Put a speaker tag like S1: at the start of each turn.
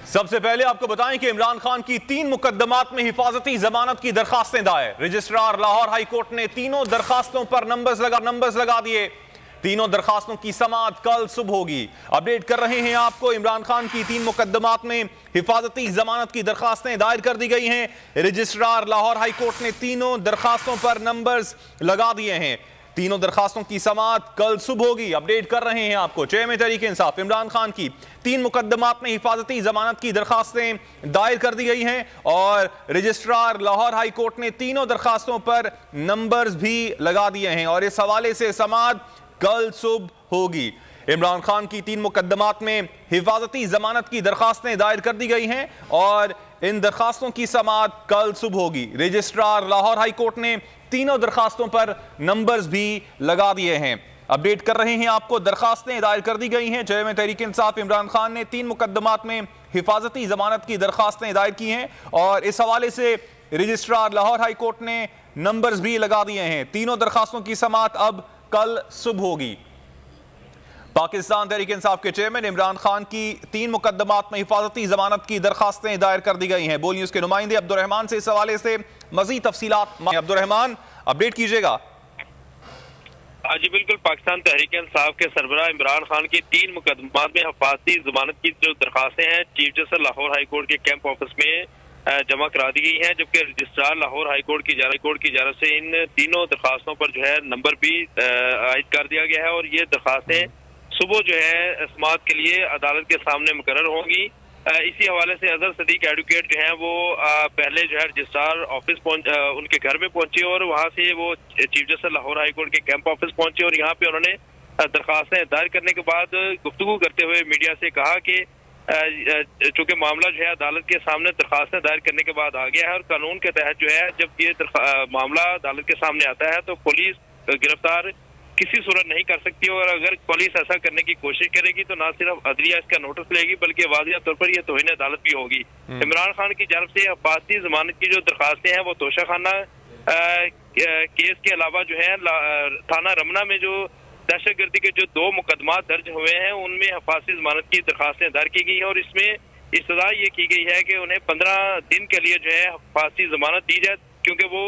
S1: सबसे पहले आपको बताएं कि इमरान खान की 3 मुकदमात में हिफाजती जमानत की दरखास्तें दायर। रजिस्ट्रार लाहौर हाई कोर्ट ने तीनों दरखास्तों पर नंबर्स लगा दिए। तीनों दरखास्तों की समाअत कल सुबह होगी। अपडेट कर रहे हैं आपको, इमरान खान की 3 मुकदमात में हिफाजती जमानत की दरखास्तें दायर कर दी गई हैं। रजिस्ट्रार लाहौर हाई कोर्ट ने तीनों दरखास्तों पर नंबर्स लगा दिए हैं। तीनों दरखास्तों की समाअत कल सुबह होगी। अपडेट कर रहे हैं आपको, चेयरमैन तहरीक इंसाफ इमरान खान की 3 मुकदमात में हिफाजती जमानत की दरखास्तें दायर कर दी गई हैं और रजिस्ट्रार लाहौर हाई कोर्ट ने तीनों दरखास्तों पर नंबर्स भी लगा दिए हैं और इस हवाले से समाअत कल सुबह होगी। इमरान खान की 3 मुकदमात में हिफाजती जमानत की दरखास्तें दायर कर दी गई हैं और इन दरखास्तों की समाअत कल सुबह होगी। रजिस्ट्रार लाहौर हाई कोर्ट ने तीनों दरखास्तों पर नंबर्स भी लगा दिए हैं। अपडेट कर रहे हैं आपको, दरखास्तें दायर कर दी गई हैं। चेयरमैन तहरीक इंसाफ इमरान खान ने 3 मुकदमात में हिफाजती जमानत की दरखास्तें दायर की हैं और इस हवाले से रजिस्ट्रार लाहौर हाई कोर्ट ने नंबर्स भी लगा दिए हैं। तीनों दरखास्तों की समाअत अब कल सुबह होगी। पाकिस्तान तहरीक इंसाफ के चेयरमैन इमरान खान की 3 मुकदमात में हिफाजती जमानत की दरखास्तें दायर कर दी गई हैं। बोल न्यूज के नुमाइंदे अब्दुर्रहमान से इस हवाले से मजीद तफसीलात। अब्दुर्रहमान, अपडेट कीजिएगा।
S2: हाँ जी बिल्कुल, पाकिस्तान तहरीक इंसाफ के सरबराह इमरान खान की 3 मुकदमात में हिफाजती जमानत की जो दरखास्तें हैं chief justice Lahore high court के कैंप ऑफिस में जमा करा दी गई हैं, जबकि रजिस्ट्रार लाहौर हाई कोर्ट की जानब से इन तीनों दरखास्तों पर जो है नंबर भी आयद कर दिया गया है और ये दरखास्तें सुबह जो है समाअत के लिए अदालत के सामने मुकर्रर होंगी। इसी हवाले से अजहर सदीक एडवोकेट जो हैं वो पहले जो है रजिस्ट्रार ऑफिस उनके घर में पहुंचे और वहां से वो chief justice Lahore high court के कैंप ऑफिस पहुंचे और यहाँ पे उन्होंने दरखास्तें दायर करने के बाद गुफ्तगू करते हुए मीडिया से कहा कि चूंकि मामला जो है अदालत के सामने दरखास्तें दायर करने के बाद आ गया है और कानून के तहत जो है जब ये मामला अदालत के सामने आता है तो पुलिस गिरफ्तार किसी सूरत नहीं कर सकती और अगर पुलिस ऐसा करने की कोशिश करेगी तो ना सिर्फ अदलिया इसका नोटिस लेगी बल्कि वाज़िया तौर पर यह तौहीन अदालत भी होगी। इमरान खान की जानब से हिफाजती जमानत की जो दरखास्तें हैं वो तोशाखाना केस के अलावा जो है थाना रमना में जो दहशतगर्दी के जो 2 मुकदमा दर्ज हुए हैं उनमें हिफाजती जमानत की दरखास्तें दायर की गई है और इसमें इस्तदा ये की गई है कि उन्हें 15 दिन के लिए जो है हिफाजती जमानत दी जाए क्योंकि वो